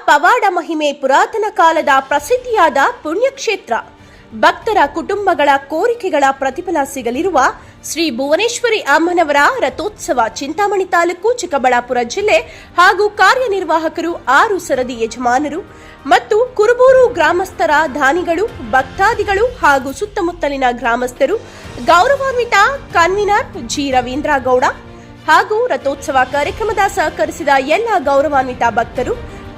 ಪವಾಡ ಮಹಿಮೆ ಪುರಾತನ ಕಾಲದ ಪ್ರಸಿದ್ಧಿಯಾದ ಪುಣ್ಯಕ್ಷೇತ್ರ. ಭಕ್ತರ ಕುಟುಂಬಗಳ ಕೋರಿಕೆಗಳ ಪ್ರತಿಫಲ ಸಿಗಲಿರುವ ಶ್ರೀ ಭುವನೇಶ್ವರಿ ಅಮ್ಮನವರ ರಥೋತ್ಸವ ಚಿಂತಾಮಣಿ ತಾಲೂಕು, ಚಿಕ್ಕಬಳ್ಳಾಪುರ ಜಿಲ್ಲೆ ಹಾಗೂ ಕಾರ್ಯನಿರ್ವಾಹಕರು, 6 ಸರದಿ ಯಜಮಾನರು ಮತ್ತು ಕುರುಬೂರು ಗ್ರಾಮಸ್ಥರ ದಾನಿಗಳು, ಭಕ್ತಾದಿಗಳು ಹಾಗೂ ಸುತ್ತಮುತ್ತಲಿನ ಗ್ರಾಮಸ್ಥರು, ಗೌರವಾನ್ವಿತ ಕನ್ವೀನರ್ ಜಿ ರವೀಂದ್ರ ಗೌಡ ಹಾಗೂ ರಥೋತ್ಸವ ಕಾರ್ಯಕ್ರಮದ ಸಹಕರಿಸಿದ ಎಲ್ಲ ಗೌರವಾನ್ವಿತ ಭಕ್ತರು,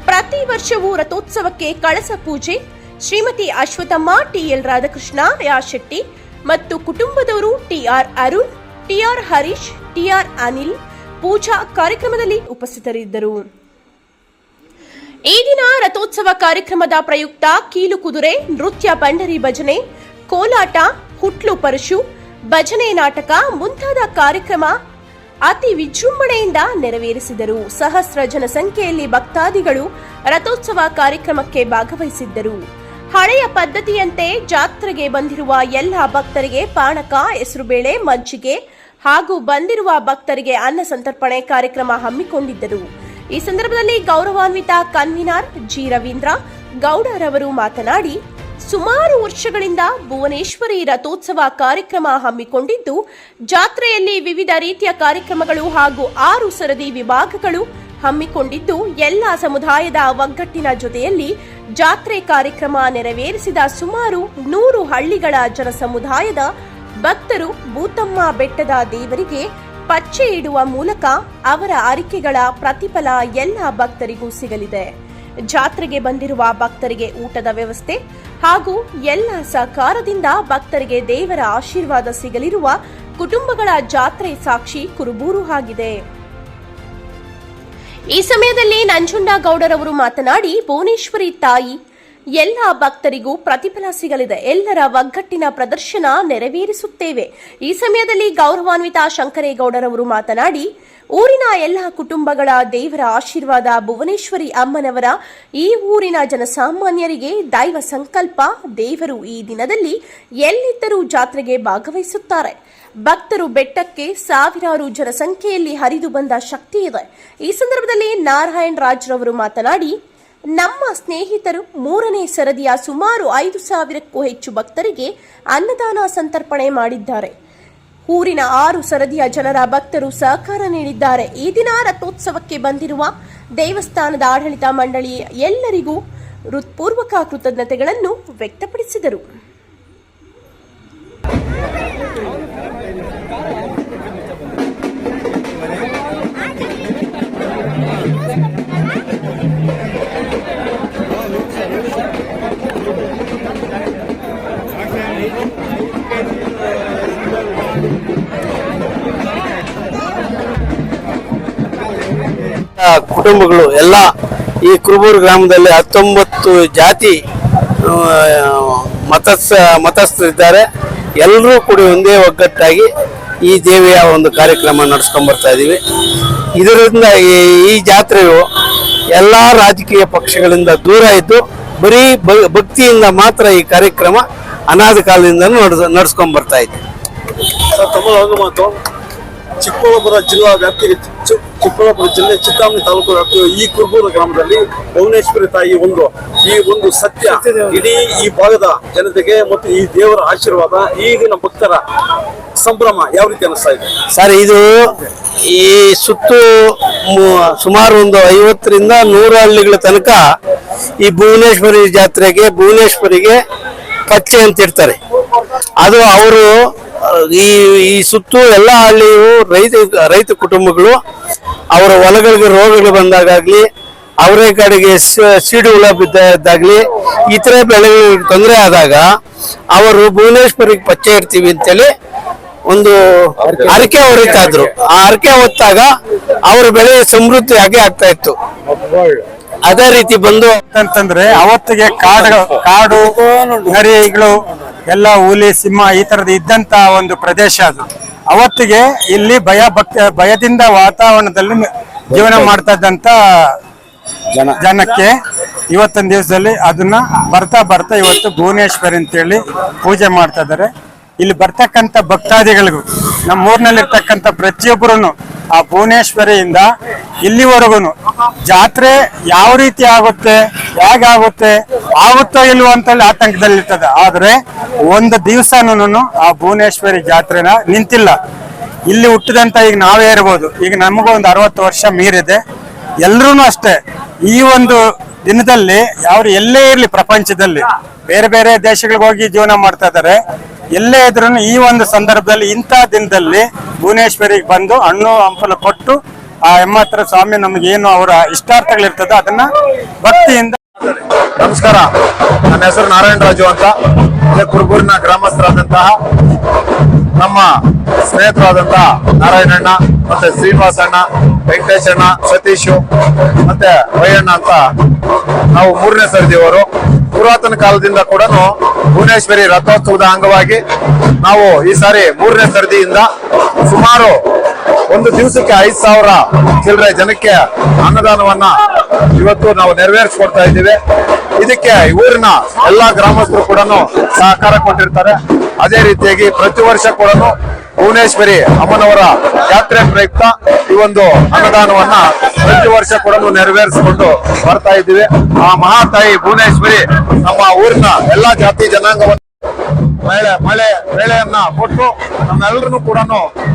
ಪ್ರತಿ ವರ್ಷವೂ ರಥೋತ್ಸವಕ್ಕೆ ಕಳಸ ಪೂಜೆ ಶ್ರೀಮತಿ ಅಶ್ವಥಮ್ಮ, ಟಿಎಲ್ ರಾಧಾಕೃಷ್ಣ ಯಾಶೆಟ್ಟಿ ಮತ್ತು ಕುಟುಂಬದವರು TR Arun, TR Harish, TR Anil ಪೂಜಾ ಕಾರ್ಯಕ್ರಮದಲ್ಲಿ ಉಪಸ್ಥಿತರಿದ್ದರು. ಈ ದಿನ ರಥೋತ್ಸವ ಕಾರ್ಯಕ್ರಮದ ಪ್ರಯುಕ್ತ ಕೀಲು ಕುದುರೆ, ನೃತ್ಯ, ಬಂಡರಿ ಭಜನೆ, ಕೋಲಾಟ, ಹುಟ್ಲು ಪರಶು, ಭಜನೆ, ನಾಟಕ ಮುಂತಾದ ಕಾರ್ಯಕ್ರಮ ಅತಿ ವಿಜೃಂಭಣೆಯಿಂದ ನೆರವೇರಿಸಿದರು. ಸಹಸ್ರ ಜನಸಂಖ್ಯೆಯಲ್ಲಿ ಭಕ್ತಾದಿಗಳು ರಥೋತ್ಸವ ಕಾರ್ಯಕ್ರಮಕ್ಕೆ ಭಾಗವಹಿಸಿದ್ದರು. ಹಳೆಯ ಪದ್ಧತಿಯಂತೆ ಜಾತ್ರೆಗೆ ಬಂದಿರುವ ಎಲ್ಲ ಭಕ್ತರಿಗೆ ಪಾನಕ, ಹೆಸರುಬೇಳೆ, ಮಜ್ಜಿಗೆ ಹಾಗೂ ಬಂದಿರುವ ಭಕ್ತರಿಗೆ ಅನ್ನ ಸಂತರ್ಪಣೆ ಕಾರ್ಯಕ್ರಮ ಹಮ್ಮಿಕೊಂಡಿದ್ದರು. ಈ ಸಂದರ್ಭದಲ್ಲಿ ಗೌರವಾನ್ವಿತ ಕನ್ವೀನರ್ ಜಿ ರವೀಂದ್ರ ಗೌಡರವರು ಮಾತನಾಡಿ, ಸುಮಾರು ವರ್ಷಗಳಿಂದ ಭುವನೇಶ್ವರಿ ರಥೋತ್ಸವ ಕಾರ್ಯಕ್ರಮ ಹಮ್ಮಿಕೊಂಡಿದ್ದು, ಜಾತ್ರೆಯಲ್ಲಿ ವಿವಿಧ ರೀತಿಯ ಕಾರ್ಯಕ್ರಮಗಳು ಹಾಗೂ 6 ಸರದಿ ವಿಭಾಗಗಳು ಹಮ್ಮಿಕೊಂಡಿದ್ದು, ಎಲ್ಲ ಸಮುದಾಯದ ಒಗ್ಗಟ್ಟಿನ ಜೊತೆಯಲ್ಲಿ ಜಾತ್ರೆ ಕಾರ್ಯಕ್ರಮ ನೆರವೇರಿಸಿದ ಸುಮಾರು 100 ಹಳ್ಳಿಗಳ ಜನಸಮುದಾಯದ ಭಕ್ತರು ಭೂತಮ್ಮ ಬೆಟ್ಟದ ದೇವರಿಗೆ ಪಚ್ಚೆ ಇಡುವ ಮೂಲಕ ಅವರ ಅರಿಕೆಗಳ ಪ್ರತಿಫಲ ಎಲ್ಲ ಭಕ್ತರಿಗೂ ಸಿಗಲಿದೆ. ಜಾತ್ರೆಗೆ ಬಂದಿರುವ ಭಕ್ತರಿಗೆ ಊಟದ ವ್ಯವಸ್ಥೆ ಹಾಗೂ ಎಲ್ಲ ಸಹಕಾರದಿಂದ ಭಕ್ತರಿಗೆ ದೇವರ ಆಶೀರ್ವಾದ ಸಿಗಲಿರುವ ಕುಟುಂಬಗಳ ಜಾತ್ರೆ ಸಾಕ್ಷಿ ಕುರುಬೂರು ಆಗಿದೆ. ಈ ಸಮಯದಲ್ಲಿ ನಂಜುಂಡಗೌಡರವರು ಮಾತನಾಡಿ, ಭುವನೇಶ್ವರಿ ತಾಯಿ ಎಲ್ಲ ಭಕ್ತರಿಗೂ ಪ್ರತಿಫಲ ಸಿಗಲಿದೆ. ಎಲ್ಲರ ಒಗ್ಗಟ್ಟಿನ ಪ್ರದರ್ಶನ ನೆರವೇರಿಸುತ್ತೇವೆ. ಈ ಸಮಯದಲ್ಲಿ ಗೌರವಾನ್ವಿತ ಶಂಕರೇಗೌಡರವರು ಮಾತನಾಡಿ, ಊರಿನ ಎಲ್ಲ ಕುಟುಂಬಗಳ ದೇವರ ಆಶೀರ್ವಾದ ಭುವನೇಶ್ವರಿ ಅಮ್ಮನವರ ಈ ಊರಿನ ಜನಸಾಮಾನ್ಯರಿಗೆ ದೈವ ಸಂಕಲ್ಪ. ದೇವರು ಈ ದಿನದಲ್ಲಿ ಎಲ್ಲಿದ್ದರೂ ಜಾತ್ರೆಗೆ ಭಾಗವಹಿಸುತ್ತಾರೆ. ಭಕ್ತರು ಬೆಟ್ಟಕ್ಕೆ ಸಾವಿರಾರು ಜನಸಂಖ್ಯೆಯಲ್ಲಿ ಹರಿದು ಬಂದ ಶಕ್ತಿ ಇದೆ. ಈ ಸಂದರ್ಭದಲ್ಲಿ ನಾರಾಯಣ್ ರಾಜ್ರವರು ಮಾತನಾಡಿ, ನಮ್ಮ ಸ್ನೇಹಿತರು 3ನೇ ಸರದಿಯ ಸುಮಾರು 5,000ಕ್ಕೂ ಹೆಚ್ಚು ಭಕ್ತರಿಗೆ ಅನ್ನದಾನ ಸಂತರ್ಪಣೆ ಮಾಡಿದ್ದಾರೆ. ಊರಿನ 6 ಸರದಿಯ ಜನರ ಭಕ್ತರು ಸಹಕಾರ ನೀಡಿದ್ದಾರೆ. ಈ ದಿನ ರಥೋತ್ಸವಕ್ಕೆ ಬಂದಿರುವ ದೇವಸ್ಥಾನದ ಆಡಳಿತ ಮಂಡಳಿ ಎಲ್ಲರಿಗೂ ಹೃತ್ಪೂರ್ವಕ ಕೃತಜ್ಞತೆಗಳನ್ನು ವ್ಯಕ್ತಪಡಿಸಿದರು. ಕುಟುಂಬಗಳು ಎಲ್ಲ ಈ ಕುರುಬೂರು ಗ್ರಾಮದಲ್ಲಿ 19 ಜಾತಿ ಮತಸ್ಥರಿದ್ದಾರೆ. ಎಲ್ಲರೂ ಕೂಡಿ ಒಂದೇ ಒಗ್ಗಟ್ಟಾಗಿ ಈ ದೇವಿಯ ಒಂದು ಕಾರ್ಯಕ್ರಮ ನಡೆಸ್ಕೊಂಡ್ ಬರ್ತಾ ಇದೀವಿ. ಇದರಿಂದ ಈ ಜಾತ್ರೆಯು ಎಲ್ಲ ರಾಜಕೀಯ ಪಕ್ಷಗಳಿಂದ ದೂರ ಇದ್ದು ಬರೀ ಭಕ್ತಿಯಿಂದ ಮಾತ್ರ ಈ ಕಾರ್ಯಕ್ರಮ ಅನಾದಿ ಕಾಲದಿಂದ ನಡೆಸ್ಕೊಂಡ್ ಬರ್ತಾ ಇದೆ. ಚಿಕ್ಕಬಳ್ಳಾಪುರ ಜಿಲ್ಲಾ ವ್ಯಾಪ್ತಿಗೆ ಚಿಕ್ಕಬಳ್ಳಾಪುರ ಜಿಲ್ಲೆ ಚಿಂತಾಮಣಿ ತಾಲೂಕು ವ್ಯಾಪ್ತಿಯ ಈ ಕುರುಬೂರು ಗ್ರಾಮದಲ್ಲಿ ಭುವನೇಶ್ವರಿ ತಾಯಿ ಈ ಒಂದು ಸತ್ಯ ಇಡೀ ಈ ಭಾಗದ ಜನತೆಗೆ ಮತ್ತು ಈ ದೇವರ ಆಶೀರ್ವಾದ, ಈಗಿನ ಭಕ್ತರ ಸಂಭ್ರಮ ಯಾವ ರೀತಿ ಅನಿಸ್ತಾ ಇದೆ ಸರ್? ಇದು ಈ ಸುತ್ತು ಸುಮಾರು ಒಂದು 50ರಿಂದ 100 ಹಳ್ಳಿಗಳ ತನಕ ಈ ಭುವನೇಶ್ವರಿ ಜಾತ್ರೆಗೆ ಭುವನೇಶ್ವರಿಗೆ ಪಚ್ಚೆ ಅಂತ ಇರ್ತಾರೆ. ಅದು ಅವರು ಈ ಸುತ್ತು ಎಲ್ಲ ಹಳ್ಳಿಯು ರೈತ ಕುಟುಂಬಗಳು ಅವರ ಹೊಲಗಳಿಗೆ ರೋಗಗಳು ಬಂದಾಗಲಿ, ಅವರೇ ಕಡೆಗೆ ಸೀಡು ಹುಳ ಬಿದ್ದಾಗ್ಲಿ, ಇತರ ಬೆಳೆಗಳಿಗೆ ತೊಂದರೆ ಆದಾಗ ಅವರು ಭುವನೇಶ್ವರಿಗೆ ಪಚ್ಚೆ ಇಡ್ತೀವಿ ಅಂತೇಳಿ ಒಂದು ಹರಕೆ ಹೊರಿತಾ ಇದ್ರು. ಆ ಹರಕೆ ಹೊತ್ತಾಗ ಅವ್ರ ಬೆಳೆ ಸಮೃದ್ಧಿ ಹಾಗೆ ಆಗ್ತಾ ಇತ್ತು. ಅದೇ ರೀತಿ ಬಂದು ಅಂತಂದ್ರೆ ಅವತ್ತಿಗೆ ಕಾಡು ನರಿಗಳು ಎಲ್ಲ ಹುಲಿ, ಸಿಂಹ ಈ ತರದ ಇದ್ದಂತ ಒಂದು ಪ್ರದೇಶ ಅದು. ಅವತ್ತಿಗೆ ಇಲ್ಲಿ ಭಯದಿಂದ ವಾತಾವರಣದಲ್ಲಿ ಜೀವನ ಮಾಡ್ತಾ ಇದ್ದಂತ ಜನಕ್ಕೆ ಇವತ್ತಿನ ದಿವಸದಲ್ಲಿ ಅದನ್ನ ಬರ್ತಾ ಇವತ್ತು ಭುವನೇಶ್ವರಿ ಅಂತೇಳಿ ಪೂಜೆ ಮಾಡ್ತಾ ಇದ್ದಾರೆ. ಇಲ್ಲಿ ಬರ್ತಕ್ಕಂಥ ಭಕ್ತಾದಿಗಳಿಗೂ ನಮ್ಮ ಊರಿನಲ್ಲಿ ಇರ್ತಕ್ಕಂಥ ಪ್ರತಿಯೊಬ್ಬರು ಆ ಭುವನೇಶ್ವರಿಯಿಂದ ಇಲ್ಲಿವರೆಗೂ ಜಾತ್ರೆ ಯಾವ ರೀತಿ ಆಗುತ್ತೆ, ಹೇಗಾಗುತ್ತೆ, ಆಗುತ್ತೋ ಇಲ್ವೋ ಅಂತೇಳಿ ಆತಂಕದಲ್ಲಿರ್ತದೆ. ಆದ್ರೆ ಒಂದು ದಿವಸನೂ ಆ ಭುವನೇಶ್ವರಿ ಜಾತ್ರೆನ ನಿಂತಿಲ್ಲ. ಇಲ್ಲಿ ಹುಟ್ಟಿದಂತ ಈಗ ನಾವೇ ಇರ್ಬೋದು, ಈಗ ನಮಗೂ ಒಂದು 60 ವರ್ಷ ಮೀರಿದೆ. ಎಲ್ರೂ ಅಷ್ಟೇ ಈ ಒಂದು ದಿನದಲ್ಲಿ ಯಾರು ಎಲ್ಲೇ ಇರ್ಲಿ ಪ್ರಪಂಚದಲ್ಲಿ ಬೇರೆ ಬೇರೆ ದೇಶಗಳಿಗೆ ಹೋಗಿ ಜೀವನ ಮಾಡ್ತಾ ಇದ್ದಾರೆ. ಎಲ್ಲೇ ಇದ್ರೂ ಈ ಒಂದು ಸಂದರ್ಭದಲ್ಲಿ ಇಂಥ ದಿನದಲ್ಲಿ ಭುವನೇಶ್ವರಿಗೆ ಬಂದು ಹಣ್ಣು ಹಂಪಲು ಕೊಟ್ಟು ಆ ಹತ್ರ ಸ್ವಾಮಿ ನಮಗೇನು ಅವರ ಇಷ್ಟಾರ್ಥಗಳಿರ್ತದೆ ಅದನ್ನ ಭಕ್ತಿಯಿಂದ. ನಮಸ್ಕಾರ, ನನ್ನ ಹೆಸರು ನಾರಾಯಣರಾಜು ಅಂತ. ಇದೇ ಕುರುಬೂರಿನ ಗ್ರಾಮಸ್ಥರಾದಂತಹ ನಮ್ಮ ಸ್ನೇಹಿತರಾದಂತಹ ನಾರಾಯಣಣ್ಣ ಮತ್ತೆ ಶ್ರೀನಿವಾಸಣ್ಣ, ವೆಂಕಟೇಶಣ್ಣ, ಸತೀಶು ಮತ್ತೆ ವಯ್ಯಣ್ಣ ಅಂತ ನಾವು 3ನೇ ಸರದಿಯವರು. ಪುರಾತನ ಕಾಲದಿಂದ ಕೂಡ ಭುವನೇಶ್ವರಿ ರಥೋತ್ಸವದ ಅಂಗವಾಗಿ ನಾವು ಈ ಸಾರಿ 3ನೇ ಸರದಿಯಿಂದ ಸುಮಾರು ಒಂದು ದಿವಸಕ್ಕೆ 5,000 ಚಿಲ್ಲರೆ ಜನಕ್ಕೆ ಅನ್ನದಾನವನ್ನ ಇವತ್ತು ನಾವು ನೆರವೇರಿಸಿಕೊಡ್ತಾ ಇದ್ದೀವಿ. ಇದಕ್ಕೆ ಊರಿನ ಎಲ್ಲಾ ಗ್ರಾಮಸ್ಥರು ಕೂಡ ಸಹಕಾರ ಕೊಟ್ಟಿರ್ತಾರೆ. ಅದೇ ರೀತಿಯಾಗಿ ಪ್ರತಿ ವರ್ಷ ಕೂಡ ಭುವನೇಶ್ವರಿ ಅಮ್ಮನವರ ಜಾತ್ರೆ ಪ್ರಯುಕ್ತ ಈ ಒಂದು ಅನ್ನದಾನವನ್ನ ಪ್ರತಿ ವರ್ಷ ಕೂಡ ನೆರವೇರಿಸಿಕೊಂಡು ಬರ್ತಾ ಇದ್ದೀವಿ. ಆ ಮಹಾತಾಯಿ ಭುವನೇಶ್ವರಿ ನಮ್ಮ ಊರಿನ ಎಲ್ಲಾ ಜಾತಿ ಜನಾಂಗವನ್ನು ಮಳೆಯನ್ನ ಕೊಟ್ಟು ನಮ್ಮೆಲ್ಲರನ್ನು ಕೂಡ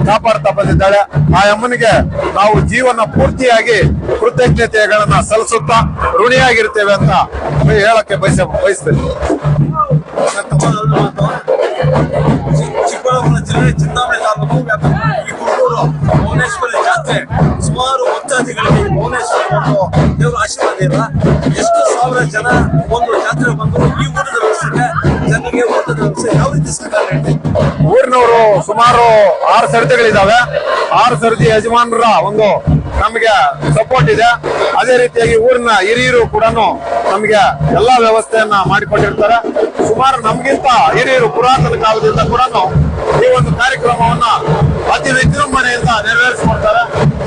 ಕಾಪಾಡ್ತಾ ಬಂದಿದ್ದಾಳೆ. ಆ ಅಮ್ಮನಿಗೆ ನಾವು ಜೀವನ ಪೂರ್ತಿಯಾಗಿ ಕೃತಜ್ಞತೆಗಳನ್ನ ಸಲ್ಲಿಸುತ್ತಾ ಋಣಿಯಾಗಿರ್ತೇವೆ ಅಂತ ಹೇಳಕ್ಕೆ ಬಯಸ್ತೇನೆ. ಚಿಕ್ಕಬಳ್ಳಾಪುರ ಜಿಲ್ಲೆ ಚಿಂತಾಮಣಿ ತಾಲೂಕು ಈ ಕುರುಬೂರು ಭುವನೇಶ್ವರಿ ಜಾತ್ರೆ ಸುಮಾರು ಭಕ್ತಾದಿಗಳಿಗೆ ಭುವನೇಶ್ವರಿ ಒಂದು ದೇವರ ಆಶೀರ್ವಾದ ಇಲ್ಲ. ಎಷ್ಟು ಸಾವಿರ ಜನ ಒಂದು ಜಾತ್ರೆ ಬಂದು ಈ ಊಟದ ವ್ಯವಸ್ಥೆಗೆ ಜನರಿಗೆ ಊಟದ ವ್ಯವಸ್ಥೆ ಯಾವ ರೀತಿ ಸಹಕಾರ ನೀಡ್ತೀವಿ? ಊರಿನವರು ಸುಮಾರು 6 ಸರದಿಗಳಿದಾವೆ. 6 ಸರದಿ ಯಜಮಾನರ ಒಂದು ನಮಗೆ ಸಪೋರ್ಟ್ ಇದೆ. ಅದೇ ರೀತಿಯಾಗಿ ಊರಿನ ಹಿರಿಯರು ಕೂಡ ನಮಗೆ ಎಲ್ಲಾ ವ್ಯವಸ್ಥೆಯನ್ನ ಮಾಡಿಕೊಟ್ಟಿರ್ತಾರೆ. ಸುಮಾರು ನಮ್ಗಿಂತ ಹಿರಿಯರು ಪುರಾತನ ಕಾಲದಿಂದ ಕೂಡ ಈ ಒಂದು ಕಾರ್ಯಕ್ರಮವನ್ನ ಅತಿ ವಿಜೃಂಭಣೆಯಿಂದ ನೆರವೇರಿಸಿಕೊಡ್ತಾರೆ.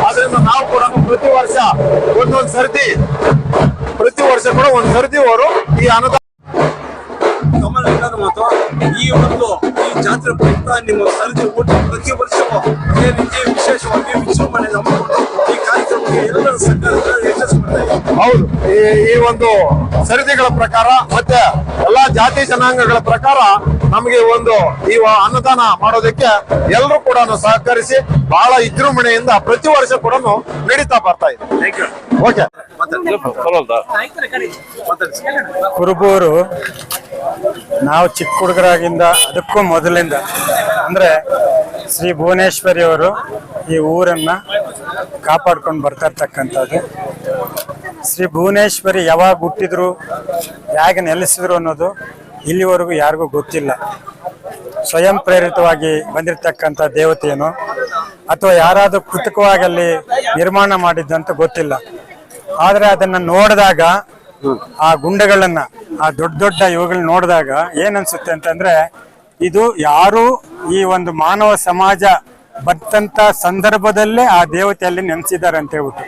ಆದ್ರಿಂದ ನಾವು ಕೂಡ ಪ್ರತಿ ವರ್ಷ ಒಂದೊಂದು ಸರದಿ, ಪ್ರತಿ ವರ್ಷ ಕೂಡ ಒಂದು ಸರದಿಯವರು ಈ ಅನ್ನದಾನ ಮಾತು ಈ ಜಾತ್ರೆ ಪ್ರಯುಕ್ತ ನಿಮ್ಮ ಸರದಿ ಊಟ ಪ್ರತಿ ವರ್ಷವೂ ಅದೇ ರೀತಿ ವಿಶೇಷವಾಗಿ ವಿಜೃಂಭಣೆ ಮಾಡಿಕೊಂಡು ಈ ಕಾರ್ಯಕ್ರಮಕ್ಕೆ ಎಲ್ಲರ ಸರ್ಕಾರದ ಯಶಸ್ಸು ಮಾಡ್ತಾ ಇದೆ. ಹೌದು, ಈ ಒಂದು ಸರದಿಗಳ ಪ್ರಕಾರ ಮತ್ತೆ ಎಲ್ಲಾ ಜಾತಿ ಜನಾಂಗಗಳ ಪ್ರಕಾರ ನಮಗೆ ಒಂದು ಈ ಅನ್ನದಾನ ಮಾಡೋದಕ್ಕೆ ಎಲ್ಲರೂ ಕೂಡ ಸಹಕರಿಸಿ ಬಹಳ ವಿಜೃಂಭಣೆಯಿಂದ ಪ್ರತಿ ವರ್ಷ ಕೂಡ ನಡೀತಾ ಬರ್ತಾ ಇದೆ. ಓಕೆ, ಕುರುಬೂರು ನಾವು ಚಿಕ್ಕ ಹುಡುಗರಾಗಿಂದ ಅದಕ್ಕೂ ಮೊದಲಿಂದ ಅಂದ್ರೆ ಶ್ರೀ ಭುವನೇಶ್ವರಿ ಅವರು ಈ ಊರನ್ನ ಕಾಪಾಡ್ಕೊಂಡು ಬರ್ತಾ ಇರ್ತಕ್ಕಂಥದ್ದು. ಶ್ರೀ ಭುವನೇಶ್ವರಿ ಯಾವಾಗ ಹುಟ್ಟಿದ್ರು, ಹೇಗೆ ನೆಲೆಸಿದ್ರು ಅನ್ನೋದು ಇಲ್ಲಿವರೆಗೂ ಯಾರಿಗೂ ಗೊತ್ತಿಲ್ಲ. ಸ್ವಯಂ ಪ್ರೇರಿತವಾಗಿ ಬಂದಿರತಕ್ಕಂಥ ದೇವತೆಯನ್ನು ಅಥವಾ ಯಾರಾದ್ರೂ ಕೃತಕವಾಗಿ ಅಲ್ಲಿ ನಿರ್ಮಾಣ ಮಾಡಿದ್ದಂತ ಗೊತ್ತಿಲ್ಲ. ಆದ್ರೆ ಅದನ್ನ ನೋಡಿದಾಗ, ಆ ಗುಂಡೆಗಳನ್ನ, ಆ ದೊಡ್ಡ ದೊಡ್ಡ ಇವುಗಳನ್ನ ನೋಡಿದಾಗ ಏನನ್ಸುತ್ತೆ ಅಂತಂದ್ರೆ ಇದು ಯಾರು ಈ ಒಂದು ಮಾನವ ಸಮಾಜ ಬಂದಂತ ಸಂದರ್ಭದಲ್ಲೇ ಆ ದೇವತೆಯಲ್ಲಿ ನೆನೆಸಿದ್ದಾರೆ ಅಂತ ಹೇಳ್ಬಿಟ್ಟು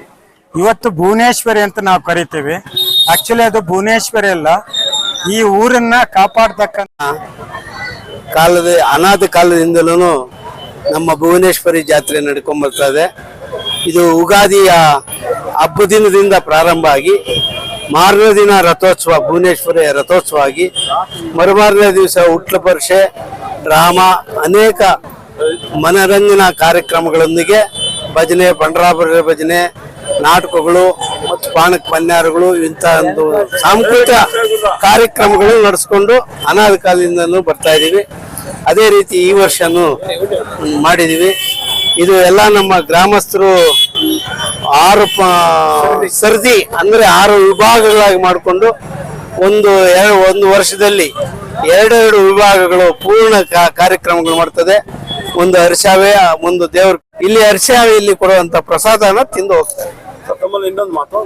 ಇವತ್ತು ಭುವನೇಶ್ವರಿ ಅಂತ ನಾವು ಕರಿತೀವಿ. ಆಕ್ಚುಲಿ ಅದು ಭುವನೇಶ್ವರಿ ಅಲ್ಲ, ಈ ಊರನ್ನ ಕಾಪಾಡ್ತಕ್ಕಂಥ ಅನಾದಿ ಕಾಲದಿಂದಲೂ ನಮ್ಮ ಭುವನೇಶ್ವರಿ ಜಾತ್ರೆ ನಡ್ಕೊಂಡ್ ಬರ್ತಾ ಇದೆ. ಇದು ಉಗಾದಿಯ ಹಬ್ಬ ದಿನದಿಂದ ಪ್ರಾರಂಭ ಆಗಿ ಮಾರನೇ ದಿನ ರಥೋತ್ಸವ, ಭುವನೇಶ್ವರಿಯ ರಥೋತ್ಸವ ಆಗಿ ಮರುಮಾರನೇ ದಿವಸ ಹುಟ್ಲ ಪರೀಕ್ಷೆ, ಡ್ರಾಮಾ, ಅನೇಕ ಮನರಂಜನಾ ಕಾರ್ಯಕ್ರಮಗಳೊಂದಿಗೆ ಭಜನೆ, ಬಂಡರಾಬರ ಭಜನೆ, ನಾಟಕಗಳು ಮತ್ತು ಪಾನಕ ಪನ್ಯಾರಗಳು ಇಂಥ ಒಂದು ಸಾಂಸ್ಕೃತಿಕ ಕಾರ್ಯಕ್ರಮಗಳು ನಡೆಸ್ಕೊಂಡು ಅನಾದಿ ಕಾಲದಿಂದನೂ ಬರ್ತಾ ಇದ್ದೀವಿ. ಅದೇ ರೀತಿ ಈ ವರ್ಷನೂ ಮಾಡಿದ್ದೀವಿ. ಇದು ಎಲ್ಲ ನಮ್ಮ ಗ್ರಾಮಸ್ಥರು 6 ಸರದಿ ಅಂದ್ರೆ 6 ವಿಭಾಗಗಳಾಗಿ ಮಾಡಿಕೊಂಡು ಒಂದು ವರ್ಷದಲ್ಲಿ 2 ವಿಭಾಗಗಳು ಪೂರ್ಣ ಕಾರ್ಯಕ್ರಮಗಳು ಮಾಡ್ತದೆ. ಒಂದು ಅರಿಶಾವೆ, ಒಂದು ದೇವ್ರ ಇಲ್ಲಿ ಅರಿಶಾವೆಯಲ್ಲಿ ಕೊಡುವಂತ ಪ್ರಸಾದನ ತಿಂದು ಹೋಗ್ತಾರೆ. ತಮ್ಮಲ್ಲಿ ಇನ್ನೊಂದು ಮಾತು,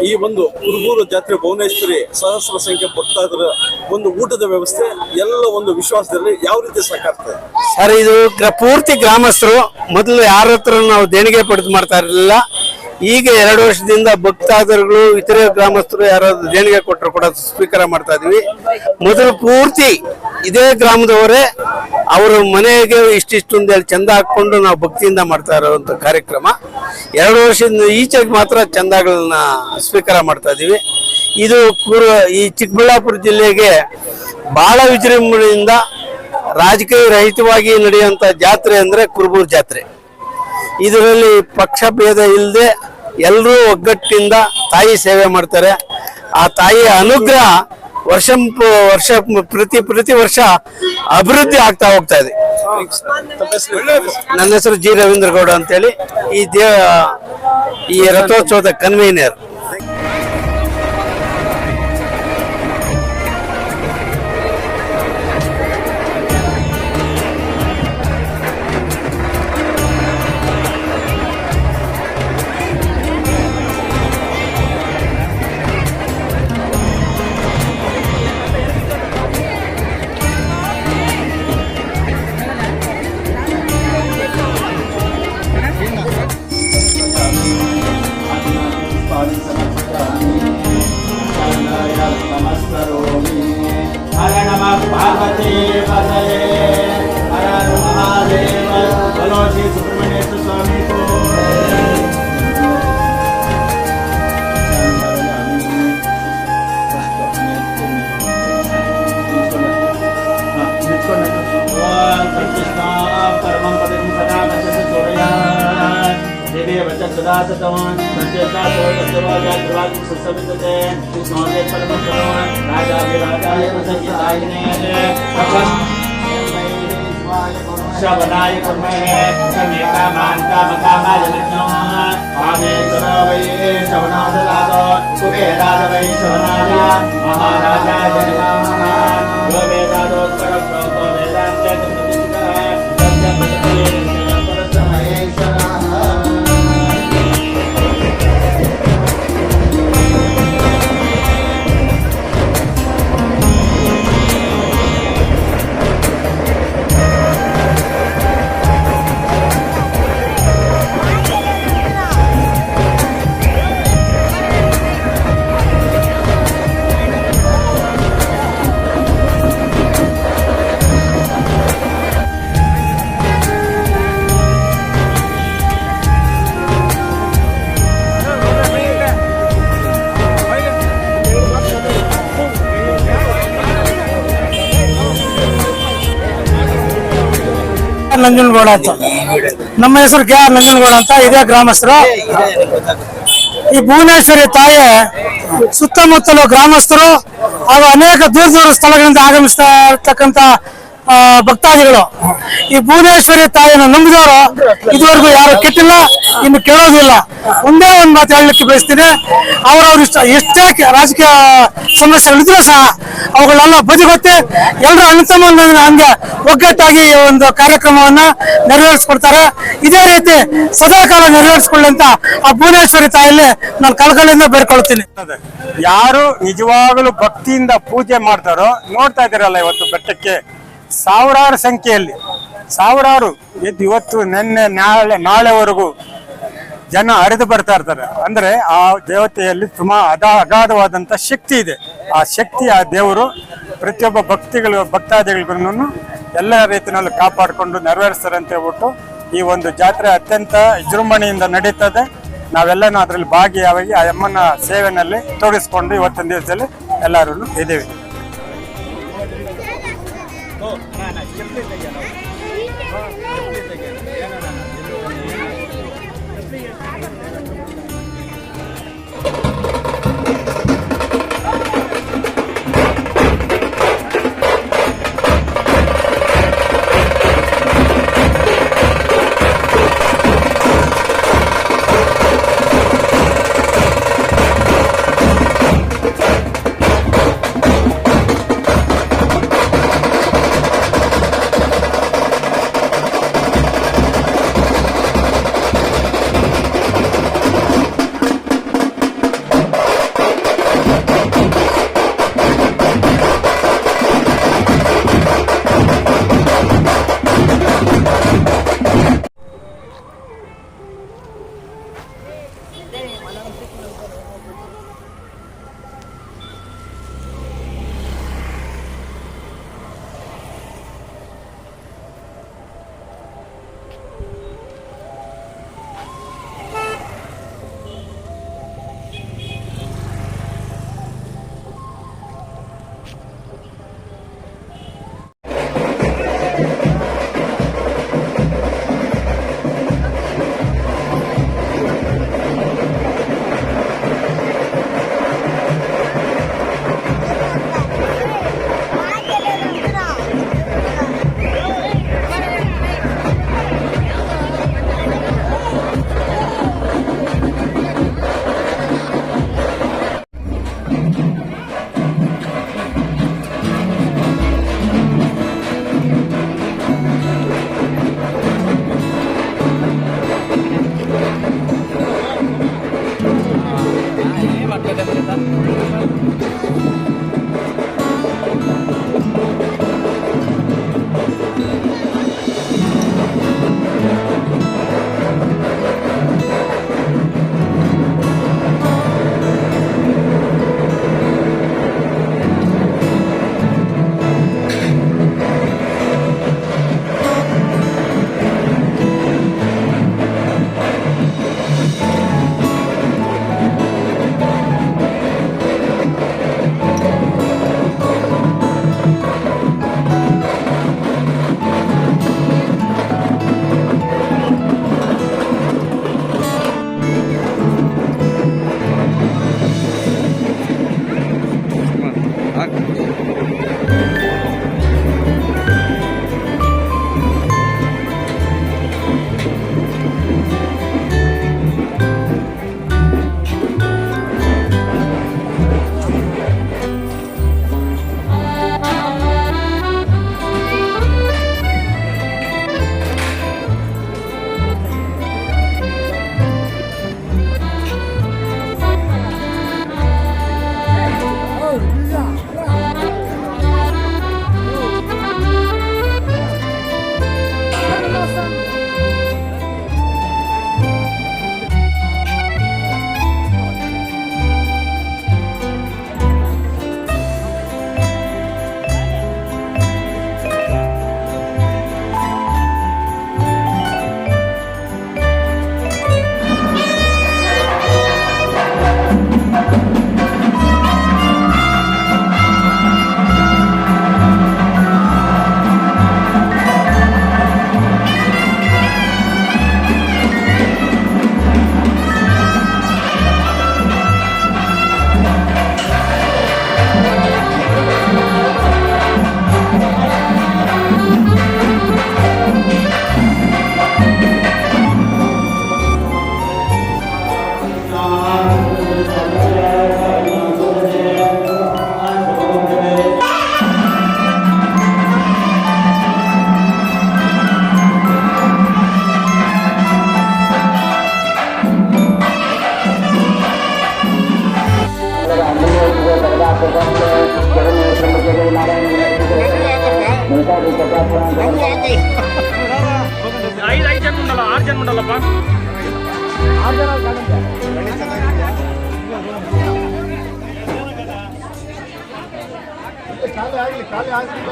ಈ ಒಂದು ಕುರುಬೂರು ಜಾತ್ರೆ ಭುವನೇಶ್ವರಿ ಸಹಸ್ರ ಸಂಖ್ಯೆ ಭಕ್ತಾದರ ಒಂದು ಊಟದ ವ್ಯವಸ್ಥೆ ಎಲ್ಲ ಒಂದು ವಿಶ್ವಾಸದಲ್ಲಿ ಯಾವ ರೀತಿ ಸಾಕಾಗ್ತದೆ ಸರ್? ಇದು ಪೂರ್ತಿ ಗ್ರಾಮಸ್ಥರು ಮೊದಲು ಯಾರ ಹತ್ರ ನಾವು ದೇಣಿಗೆ ಪಡೆದು ಮಾಡ್ತಾ ಇರಲಿಲ್ಲ. ಈಗ 2 ವರ್ಷದಿಂದ ಭಕ್ತಾದರುಗಳು, ಇತರೆ ಗ್ರಾಮಸ್ಥರು ಯಾರಾದ್ರೂ ದೇಣಿಗೆ ಕೊಟ್ಟರು ಕೂಡ ಸ್ವೀಕಾರ ಮಾಡ್ತಾ ಇದೀವಿ. ಮೊದಲು ಪೂರ್ತಿ ಇದೇ ಗ್ರಾಮದವರೇ ಅವರು ಮನೆಗೆ ಇಷ್ಟಿಷ್ಟು ಅಂತೇಳಿ ಚಂದ ಹಾಕೊಂಡು ನಾವು ಭಕ್ತಿಯಿಂದ ಮಾಡ್ತಾ ಇರೋವಂಥ ಕಾರ್ಯಕ್ರಮ. 2 ವರ್ಷದಿಂದ ಈಚೆಗೆ ಮಾತ್ರ ಚಂದಗಳನ್ನ ಸ್ವೀಕಾರ ಮಾಡ್ತಾ ಇದೀವಿ. ಇದು ಈ ಚಿಕ್ಕಬಳ್ಳಾಪುರ ಜಿಲ್ಲೆಗೆ ಬಹಳ ವಿಜೃಂಭಣೆಯಿಂದ ರಾಜಕೀಯ ರಹಿತವಾಗಿ ನಡೆಯುವಂತ ಜಾತ್ರೆ ಅಂದ್ರೆ ಕುರುಬೂರು ಜಾತ್ರೆ. ಇದರಲ್ಲಿ ಪಕ್ಷ ಭೇದ ಇಲ್ಲದೆ ಎಲ್ಲರೂ ಒಗ್ಗಟ್ಟಿನಿಂದ ತಾಯಿ ಸೇವೆ ಮಾಡ್ತಾರೆ. ಆ ತಾಯಿಯ ಅನುಗ್ರಹ ವರ್ಷ ಪ್ರತಿ ವರ್ಷ ಅಭಿವೃದ್ಧಿ ಆಗ್ತಾ ಹೋಗ್ತಾ ಇದೆ. ನನ್ನ ಹೆಸರು ಜಿ ರವೀಂದ್ರ ಗೌಡ ಅಂತೇಳಿ ಈ ರಥೋತ್ಸವದ ಕನ್ವೀನರ್. हर नमः पार्वती पतये हर हर महादेव बोलो श्री सुब्रमण्येश्वर स्वामी को परमं पदं सदा वचन चोरया देवी वचन सदा सतवान संजयता सोयत्वाया द्रवादि सुसवितते कृष्णोदे परमं परमं राजा विराजाय वसंगितायने शबनाय कुर्महे समेता मानका मकामाय विष्णु आमे सरावै शबनादलादो कुबेराद वै शबनाय महाराजाय नमः यो वेदादो परप्रोतो वेदान्ते ನಂಜನಗೌಡ ಅಂತ. ನಮ್ಮ ಹೆಸರು KR ನಂಜನಗೌಡ ಅಂತ. ಇದೇ ಗ್ರಾಮಸ್ಥರು. ಈ ಭುವನೇಶ್ವರಿ ತಾಯಿ ಸುತ್ತಮುತ್ತಲು ಗ್ರಾಮಸ್ಥರು ಹಾಗೂ ಅನೇಕ ದೂರ ಸ್ಥಳಗಳಿಂದ ಆಗಮಿಸ್ತಾ ಇರ್ತಕ್ಕಂಥ ಭಕ್ತಾದಿಗಳು ಈ ಭುವನೇಶ್ವರಿ ತಾಯಿಯನ್ನು ನಂಬಿದವರು ಇದುವರೆಗೂ ಯಾರು ಕೆಟ್ಟಿಲ್ಲ, ಇನ್ನು ಕೇಳೋದಿಲ್ಲ. ಒಂದೇ ಒಂದು ಮಾತು ಹೇಳಲಿಕ್ಕೆ ಬಯಸ್ತೀನಿ, ಅವರವ್ರು ಎಷ್ಟೇ ರಾಜಕೀಯ ಸಮಸ್ಯೆಗಳಿದ್ರೂ ಸಹ ಅವುಗಳೆಲ್ಲ ಬದಿಗೊತ್ತಿ ಎಲ್ಲರೂ ಅಣ್ಣತಮ್ಮ ಹಂಗೆ ಒಗ್ಗಟ್ಟಾಗಿ ಈ ಒಂದು ಕಾರ್ಯಕ್ರಮವನ್ನ ನೆರವೇರಿಸ್ಕೊಡ್ತಾರೆ. ಇದೇ ರೀತಿ ಸದಾಕಾಲ ನೆರವೇರಿಸಿಕೊಳ್ಳಿ ಅಂತ ಆ ಭುವನೇಶ್ವರಿ ತಾಯಿಯಲ್ಲಿ ನಾನು ಕಳಕಳಿಯಿಂದ ಬೇಡ್ಕೊಳ್ತೀನಿ. ಯಾರು ನಿಜವಾಗಲೂ ಭಕ್ತಿಯಿಂದ ಪೂಜೆ ಮಾಡ್ತಾರೋ ನೋಡ್ತಾ ಇದ್ದೀರಲ್ಲ, ಇವತ್ತು ಬೆಟ್ಟಕ್ಕೆ ಸಾವಿರಾರು ಸಂಖ್ಯೆಯಲ್ಲಿ ಸಾವಿರಾರು ಇವತ್ತು ನಿನ್ನೆ ನಾಳೆವರೆಗೂ ಜನ ಹರಿದು ಬರ್ತಾ ಇರ್ತಾರೆ. ಅಂದ್ರೆ ಆ ದೇವತೆಯಲ್ಲಿ ತುಂಬಾ ಅಗಾಧವಾದಂತ ಶಕ್ತಿ ಇದೆ. ಆ ಶಕ್ತಿ, ಆ ದೇವರು ಪ್ರತಿಯೊಬ್ಬ ಭಕ್ತಾದಿಗಳಿಗೂ ಎಲ್ಲ ರೀತಿಯಲ್ಲಿ ಕಾಪಾಡಿಕೊಂಡು ನೆರವೇರಿಸ್ತಾರೆ ಅಂತ ಹೇಳ್ಬಿಟ್ಟು ಈ ಒಂದು ಜಾತ್ರೆ ಅತ್ಯಂತ ವಿಜೃಂಭಣೆಯಿಂದ ನಡೀತದೆ. ನಾವೆಲ್ಲನೂ ಅದರಲ್ಲಿ ಭಾಗಿಯಾಗಿ ಆ ಅಮ್ಮನ ಸೇವೆನಲ್ಲಿ ತೊಡಗಿಸ್ಕೊಂಡು ಇವತ್ತಿನ ದಿವಸದಲ್ಲಿ ಎಲ್ಲರೂ ಇದ್ದೀವಿ. ಚೇಂಜ್ ಮಾಡಲ್ಲಪ್ಪ. ಖಾಲಿ ಆಗಲಿ